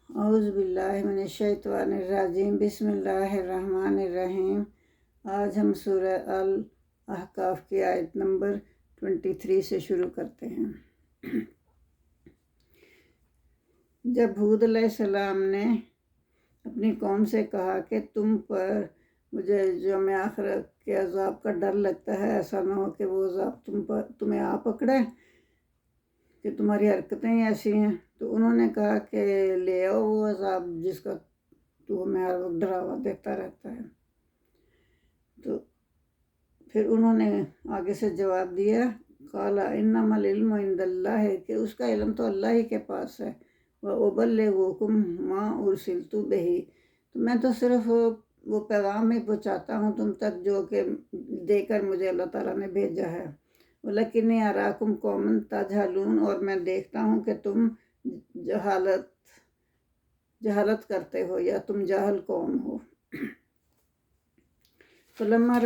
اعوذ باللہ من الشیطان الرجیم بسم اللہ الرحمن الرحیم۔ آج ہم سورہ الاحقاف کی آیت نمبر 23 سے شروع کرتے ہیں۔ جب ہود علیہ السلام نے اپنی قوم سے کہا کہ تم پر مجھے یوم آخرت کے عذاب کا ڈر لگتا ہے، ایسا نہ ہو کہ وہ عذاب تمہیں آ پکڑے کہ تمہاری حرکتیں ہی ایسی ہیں، تو انہوں نے کہا کہ لے آؤ وہ عذاب جس کا تو ہمیں ہر وقت ڈراوا دیتا رہتا ہے۔ تو پھر انہوں نے آگے سے جواب دیا، قال انما العلم عند اللہ، کہ اس کا علم تو اللہ ہی کے پاس ہے، وابلغکم ما ارسلت بہ، تو میں تو صرف وہ پیغام ہی پہنچاتا ہوں تم تک جو کہ دے کر مجھے اللہ تعالیٰ نے بھیجا ہے۔ وَلَكِنِّي أَرَاكُمْ قَوْمًا تَجْهَلُونَ، اور میں دیکھتا ہوں کہ تم جہالت کرتے ہو یا تم جاہل قوم ہو۔ فَلَمَّا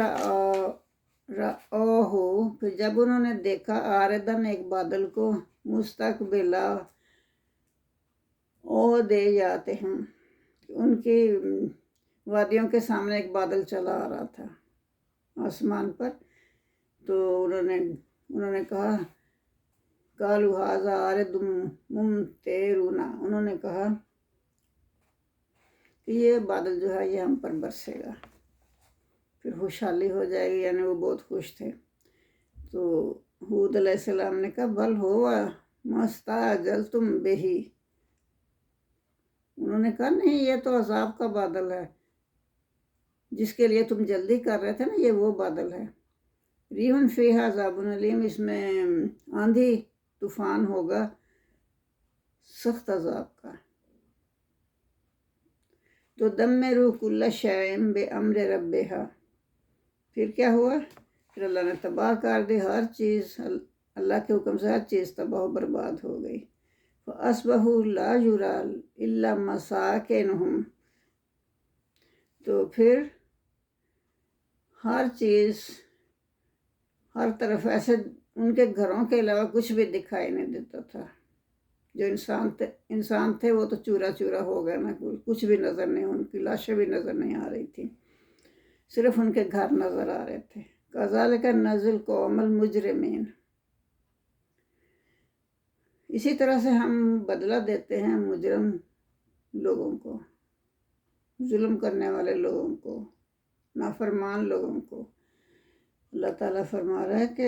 رَأَوْهُ، پھر جب انہوں نے دیکھا عارضاً ایک بادل کو، مستقبلا اودیاتہم، ان کی وادیوں کے سامنے ایک بادل چلا آ رہا تھا آسمان پر، تو انہوں نے کہا قالوا ھذا عارض ممطرنا، انہوں نے کہا کہ یہ بادل جو ہے یہ ہم پر برسے گا، پھر خوشحالی ہو جائے گی، یعنی وہ بہت خوش تھے۔ تو ہود علیہ السلام نے کہا بل ہوا ما استعجلتم بہ، انہوں نے کہا نہیں، یہ تو عذاب کا بادل ہے جس کے لیے تم جلدی کر رہے تھے نا، یہ وہ بادل ہے۔ ریحٌ فیہا عذاب علیم، اس میں آندھی طوفان ہوگا سخت عذاب کا۔ تو دمروا کل شیء بامر ربھا، پھر کیا ہوا؟ پھر اللہ نے تباہ کر دی ہر چیز، اللہ کے حکم سے ہر چیز تباہ و برباد ہو گئی۔ فَأَصْبَحُوا لَا يُرَىٰ إِلَّا مَسَاكِنُهُمْ، تو پھر ہر چیز ہر طرف ایسے ان کے گھروں کے علاوہ کچھ بھی دکھائی نہیں دیتا تھا۔ جو انسان تھے وہ تو چورا چورا ہو گئے نا، کچھ بھی نظر نہیں، ان کی لاشیں بھی نظر نہیں آ رہی تھی، صرف ان کے گھر نظر آ رہے تھے۔ کذالک نجزی القوم المجرمین، اسی طرح سے ہم بدلہ دیتے ہیں مجرم لوگوں کو، ظلم کرنے والے لوگوں کو، نافرمان لوگوں کو۔ اللہ تعالیٰ فرما رہا ہے کہ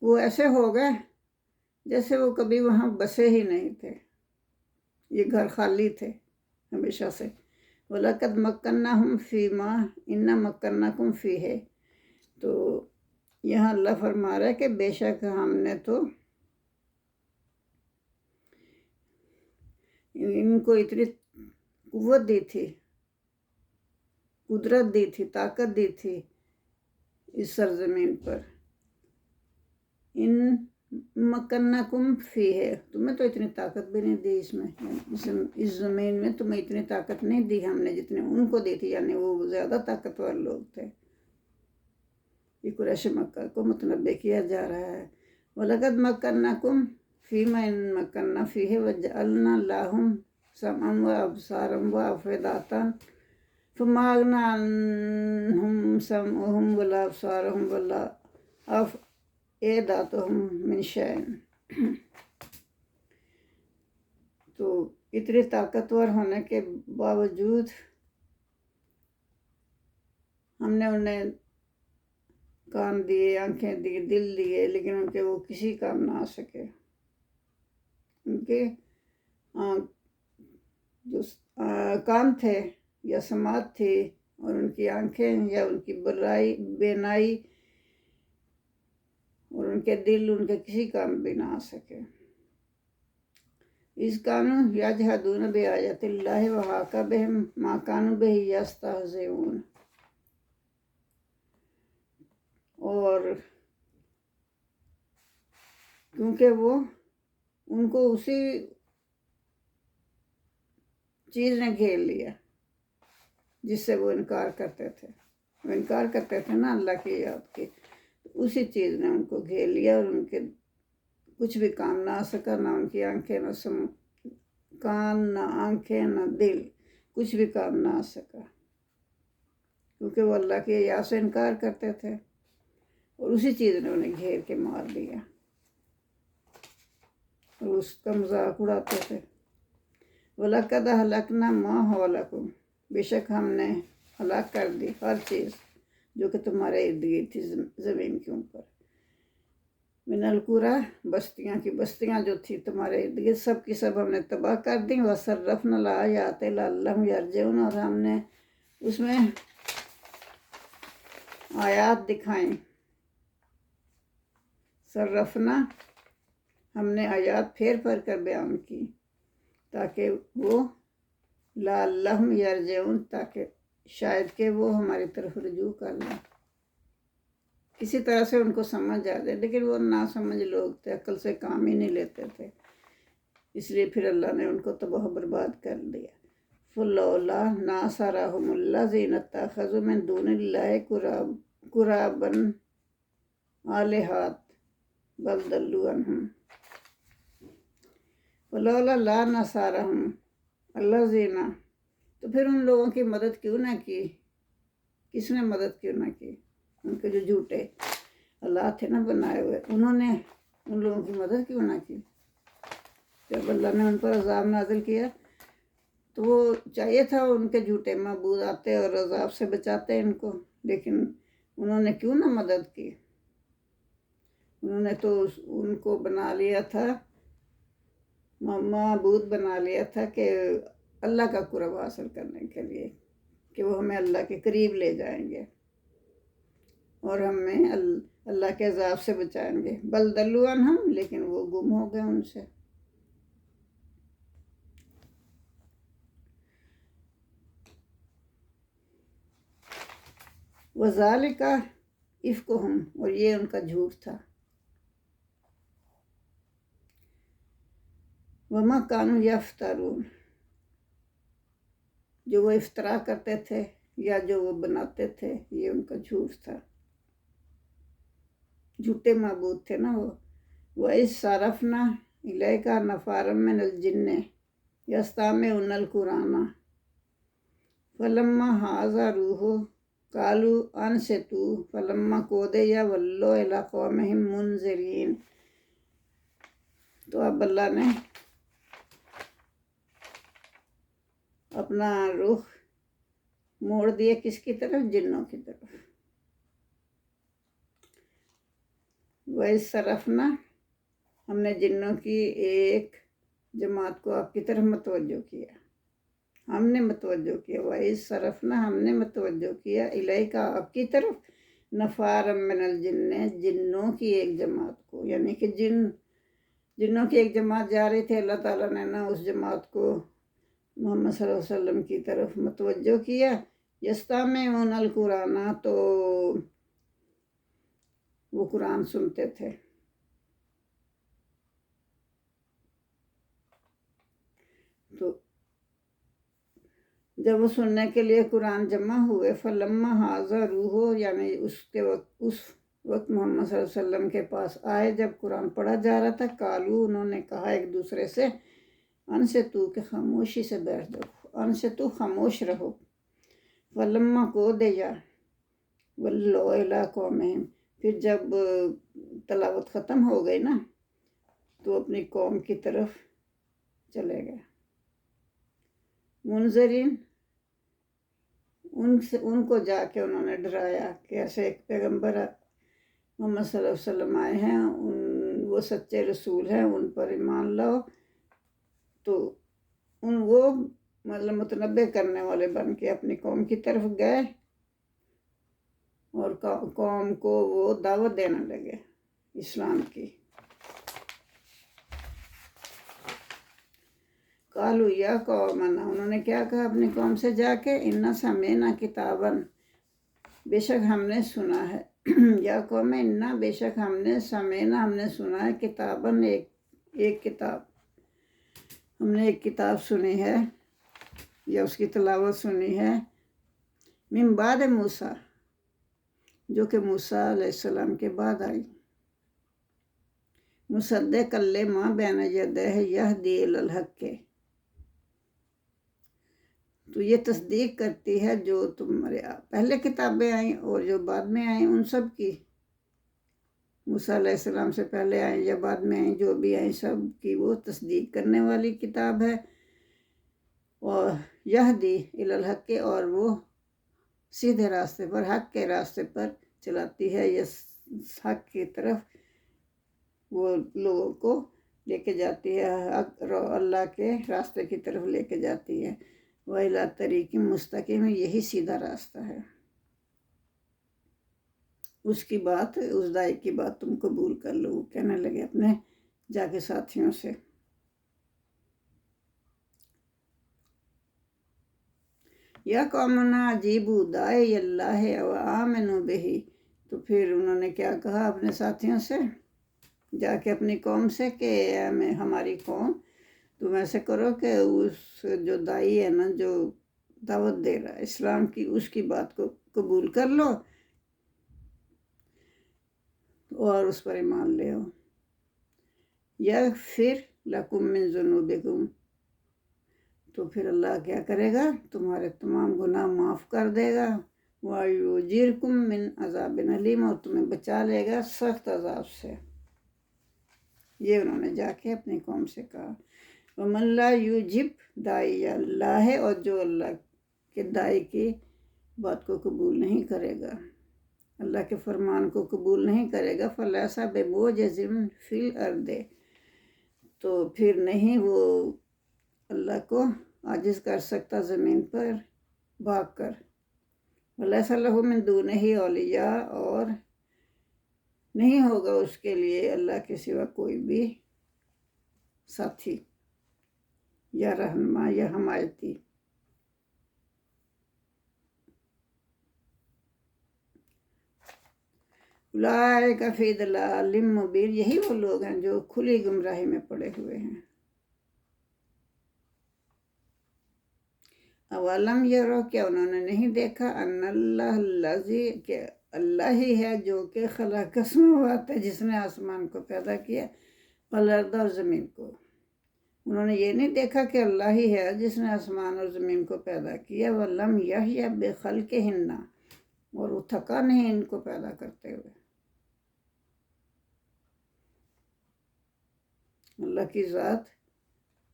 وہ ایسے ہو گئے جیسے وہ کبھی وہاں بسے ہی نہیں تھے، یہ گھر خالی تھے ہمیشہ سے۔ وَلَقَدْ مَكَّنَّاهُمْ فِي مَا إِنَّ مَكَّنَّاكُمْ فِيهِ، تو یہاں اللہ فرما رہا ہے کہ بے شک ہم نے تو ان کو اتنی قوت دی تھی، قدرت دی تھی، طاقت دی تھی اس سرزمین پر۔ ان مکنکم فیہ، تمہیں تو اتنی طاقت بھی نہیں دی اس میں، اس زمین میں تمہیں اتنی طاقت نہیں دی ہم نے جتنے ان کو دی تھی، یعنی وہ زیادہ طاقتور لوگ تھے۔ یہ قریش مکہ کو متنبع کیا جا رہا ہے۔ وَلَقَدْ مَكَّنَّاكُمْ فِي مَا إِن مَكَّنَّا فِيهِ وَجَعَلْنَا لَهُمْ سَمْعًا وَأَبْصَارًا وَأَفْئِدَةً فَمَا أَغْنَىٰ عَنْهُمْ سَمْعُهُمْ وَلَا أَبْصَارُهُمْ وَلَا أَفْئِدَتُهُمْ مِنْ شَيْءٍ، تو اتنی طاقتور ہونے کے باوجود ہم نے انہیں کان دیے، آنکھیں دی، دل دیے، لیکن ان کے وہ کسی کام نہ آ سکے۔ ان کے جو کان تھے یا سماعت تھی، اور ان کی آنکھیں یا ان کی بینائی اور ان کے دل ان کے کسی کام بھی نہ آ سکے۔ اِذْ كَانُوا يَجْحَدُونَ بِآيَاتِ اللَّهِ وَحَاقَ بِهِم مَا كَانُوا بِهِ يَسْتَهْزِئُونَ، اور کیونکہ وہ ان کو اسی چیز نے گھیر لیا جس سے وہ انکار کرتے تھے، وہ انکار کرتے تھے نا اللہ کی یاد کی، اسی چیز نے ان کو گھیر لیا، اور ان کے کچھ بھی کام نہ آ سکا، نہ ان کی آنکھیں نہ کان نہ آنکھیں نہ دل، کچھ بھی کام نہ آ سکا، کیونکہ وہ اللہ کے یا سے انکار کرتے تھے، اور اسی چیز نے انہیں گھیر کے مار دیا اور اس کا مذاق اڑاتے تھے۔ وَلَقَدْ أَهْلَكْنَا مَا حَوْلَكُمْ، بے شک ہم نے ہلاک کر دی ہر چیز جو کہ تمہارے ارد گرد تھی زمین کے اوپر، من القریٰ، بستیاں کی بستیاں جو تھی تمہارے ارد گرد سب کی سب ہم نے تباہ کر دی۔ وَصَرَّفْنَا الْآيَاتِ لَعَلَّهُمْ يَرْجِعُونَ، اور ہم نے اس میں آیات دکھائیں، صرفنا، ہم نے آیات پھیر پھیر کر بیان کی تاکہ وہ لعلہم یرجعون، تاکہ شاید کہ وہ ہماری طرف رجوع کر لیں، کسی طرح سے ان کو سمجھ آ جائے، لیکن وہ ناسمجھ لوگ تھے، عقل سے کام ہی نہیں لیتے تھے، اس لیے پھر اللہ نے ان کو تباہ و برباد کر دیا۔ فلولا ناصرہم الذین اتخذوا من دون اللہ قربانا آلہۃ بل ضلوا عنہم، فلولا لا نصرہم الذین، تو پھر ان لوگوں کی مدد کیوں نہ کی، کس نے مدد کیوں نہ کی، ان کے جو جھوٹے اللہ تھے نا بنائے ہوئے، انہوں نے ان لوگوں کی مدد کیوں نہ کی؟ جب اللہ نے ان پر عذاب نازل کیا تو وہ چاہیے تھا ان کے جھوٹے معبود آتے اور عذاب سے بچاتے ان کو، لیکن انہوں نے کیوں نہ مدد کی؟ انہوں نے تو ان کو بنا لیا تھا، معبود بنا لیا تھا کہ اللہ کا قرب حاصل کرنے کے لیے، کہ وہ ہمیں اللہ کے قریب لے جائیں گے اور ہمیں اللہ کے عذاب سے بچائیں گے۔ بل ضلوا عنہم، لیکن وہ گم ہو گئے ان سے۔ وَذَلِكَ إِفْكُهُمْ، اور یہ ان کا جھوٹ تھا۔ وَمَا كَانُوا يَفْتَرُونَ، جو وہ افطرا کرتے تھے یا جو وہ بناتے تھے، یہ ان کا جھوٹ تھا، جھوٹے معبود تھے نا وہ۔ وَإِذْ صَرَفْنَا إِلَيْكَ نَفَرًا مِنَ الْجِنِّ يَسْتَمِعُونَ الْقُرْآنَ فَلَمَّا حَضَرُوهُ قَالُوا أَنصِتُوا فَلَمَّا قُضِيَ وَلَّوْا إِلَىٰ قَوْمِهِمْ مُنذِرِينَ۔ تو اب اللہ نے اپنا رخ موڑ دیا کس کی طرف؟ جنوں کی طرف۔ وَإِذْ صَرَفْنَا، ہم نے جنوں کی ایک جماعت کو آپ کی طرف متوجہ کیا، ہم نے متوجہ کیا۔ وَإِذْ صَرَفْنَا، ہم نے متوجہ کیا، الیک، آپ کی طرف، نفارا من الجن، جنوں کی ایک جماعت کو، یعنی کہ جنوں کی ایک جماعت جا رہی تھی، اللہ تعالیٰ نے نا اس جماعت کو محمد صلی اللہ علیہ وسلم کی طرف متوجہ کیا۔ یستمعون القرآن، تو وہ قرآن سنتے تھے۔ تو جب وہ سننے کے لیے قرآن جمع ہوئے، فلما حضروہ، یعنی اس وقت محمد صلی اللہ علیہ وسلم کے پاس آئے جب قرآن پڑھا جا رہا تھا، قالو، انہوں نے کہا ایک دوسرے سے، انصتوا، کہ خاموشی سے بیٹھ جاؤ، انصتوا، خاموش رہو، فلما قضی ولوا الی قومہم، پھر جب تلاوت ختم ہو گئی نا تو اپنی قوم کی طرف چلے گئے، منذرین، ان کو جا کے انہوں نے ڈرایا کہ ایسے ایک پیغمبر محمد صلی اللہ علیہ وسلم آئے ہیں، وہ سچے رسول ہیں، ان پر ایمان لاؤ۔ تو وہ مطلب متنبع کرنے والے بن کے اپنی قوم کی طرف گئے اور قوم کو وہ دعوت دینے لگے اسلام کی۔ قالوا یا قومنا، انہوں نے کیا کہا اپنی قوم سے جا کے، انا سمعنا کتابا، بے شک ہم نے سنا ہے، یا قوم انا، بے شک ہم نے سمعنا، ہم نے سنا ہے، کتابا، ایک کتاب، ہم نے ایک کتاب سنی ہے یا اس کی تلاوت سنی ہے، من بعد موسیٰ، جو کہ موسیٰ علیہ السلام کے بعد آئی، مصدقا لما بین یدیہ یہدی الی الحق، تو یہ تصدیق کرتی ہے جو تمہارے پہلے کتابیں آئیں اور جو بعد میں آئیں ان سب کی، موسیٰ علیہ السلام سے پہلے آئیں یا بعد میں آئیں، جو بھی آئیں سب کی وہ تصدیق کرنے والی کتاب ہے۔ اور یہدی الی الحق، اور وہ سیدھے راستے پر، حق کے راستے پر چلاتی ہے، یا حق کی طرف وہ لوگوں کو لے کے جاتی ہے، حق اللہ کے راستے کی طرف لے کے جاتی ہے۔ وَإِلَىٰ طَرِيقٍ مُسْتَقِيمٍ، یہی سیدھا راستہ ہے۔ اس کی بات، اس دائی کی بات تم قبول کر لو، وہ کہنے لگے اپنے جا کے ساتھیوں سے۔ یا قومنا اجیبوا داعی اللہ وآمنوا بہ، تو پھر انہوں نے کیا کہا اپنے ساتھیوں سے جا کے اپنی قوم سے کہ ہماری قوم تم ایسے کرو کہ اس جو دائی ہے نا، جو دعوت دے رہا ہے اسلام کی، اس کی بات کو قبول کر لو اور اس پر ایمان لے آؤ۔ یغفر لکم من ذنوبکم، تو پھر اللہ کیا کرے گا، تمہارے تمام گناہ معاف کر دے گا۔ وَيُجِرْكُم مِّنْ عَذَابٍ أَلِيمٍ، اور تمہیں بچا لے گا سخت عذاب سے۔ یہ انہوں نے جا کے اپنی قوم سے کہا۔ وَمَن لَا يُجِبْ دَاعِیَ اللَّہِ، اور جو اللہ کے دائی کی بات کو قبول نہیں کرے گا، اللہ کے فرمان کو قبول نہیں کرے گا، فَلَيْسَ بِمُعْجِزٍ فِي الْأَرْضِ، تو پھر نہیں وہ اللہ کو عاجز کر سکتا زمین پر بھاگ کر۔ وَلَيْسَ لَهُ مِن دُونِهِ أَوْلِيَاءُ، اور نہیں ہوگا اس کے لیے اللہ کے سوا کوئی بھی ساتھی یا رہنما یا حمایتی۔ اولئک فی ضلال مبین، یہی وہ لوگ ہیں جو کھلی گمراہی میں پڑے ہوئے ہیں۔ اولم یرو، کیا انہوں نے نہیں دیکھا، ان اللہ الذی، کہ اللہ ہی ہے جو کہ خلق السماوات، جس نے آسمان کو پیدا کیا، والارض، اور زمین کو۔ انہوں نے یہ نہیں دیکھا کہ اللہ ہی ہے جس نے آسمان اور زمین کو پیدا کیا، ولم یحیٰ بخلقہن، اور وہ تھکا نہیں ان کو پیدا کرتے ہوئے۔ اللہ کی ذات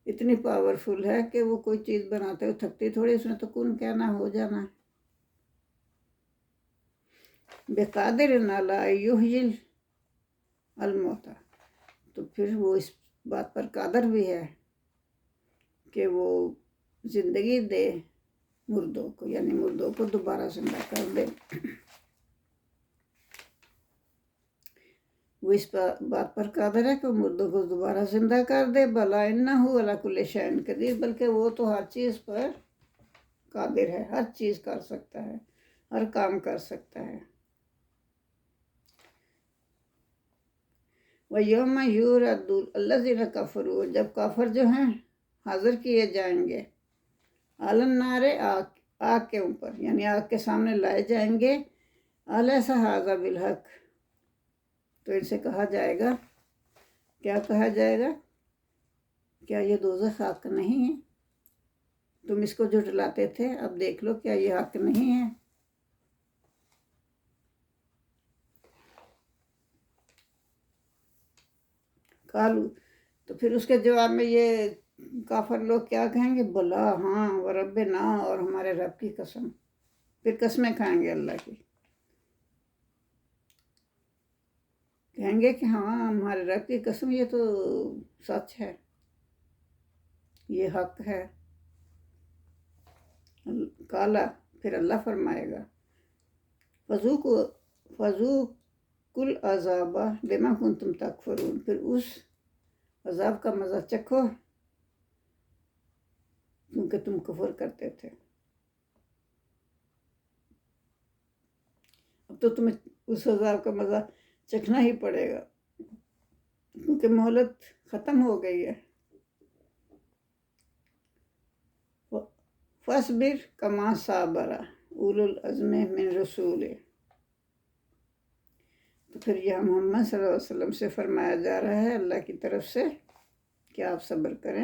اتنی پاورفل ہے کہ وہ کوئی چیز بناتے ہوئے تھکتی تھوڑی، اس نے تو کن کہنا ہو جانا ہے۔ بقادر علی یحیی الموتیٰ، تو پھر وہ اس بات پر قادر بھی ہے کہ وہ زندگی دے مردوں کو، یعنی مردوں کو دوبارہ زندہ کر دے۔ وہ اس بات پر قادر ہے کہ وہ مردوں کو دوبارہ زندہ کر دے۔ بلا انہ علی کل شیء قدیر، بلکہ وہ تو ہر چیز پر قادر ہے، ہر چیز کر سکتا ہے، ہر کام کر سکتا ہے۔ وَيَوْمَ يُعْرَضُ الَّذِينَ كَفَرُوا، جب کافر جو ہیں حاضر کیے جائیں گے، عَلَى النَّارِ، آگ کے اوپر، یعنی آگ کے سامنے لائے جائیں گے۔ أَلَيْسَ هَذَا بِالْحَقِّ، تو ان سے کہا جائے گا، کیا کہا جائے گا، کیا یہ دوزخ حق نہیں ہے؟ تم اس کو جھٹلاتے تھے، اب دیکھ لو کیا یہ حق نہیں ہے؟ قالو، تو پھر اس کے جواب میں یہ کافر لوگ کیا کہیں گے، بلا، ہاں، وربنا، اور ہمارے رب کی قسم، پھر قسمیں کھائیں گے اللہ کی، کہیں گے کہ ہاں ہمارے رب کی قسم، یہ تو سچ ہے، یہ حق ہے۔ کالا، پھر اللہ فرمائے گا، فذوقوا العذاب بما کنتم تکفرون، پھر اس عذاب کا مزہ چکھو کیونکہ تم کفر کرتے تھے۔ اب تو تمہیں اس عذاب کا مزہ چکھنا ہی پڑے گا کیونکہ مہلت ختم ہو گئی ہے۔ فاصبر کما صبر اولو العزم من رسول، تو پھر یہ محمد صلی اللہ علیہ وسلم سے فرمایا جا رہا ہے اللہ کی طرف سے کہ آپ صبر کریں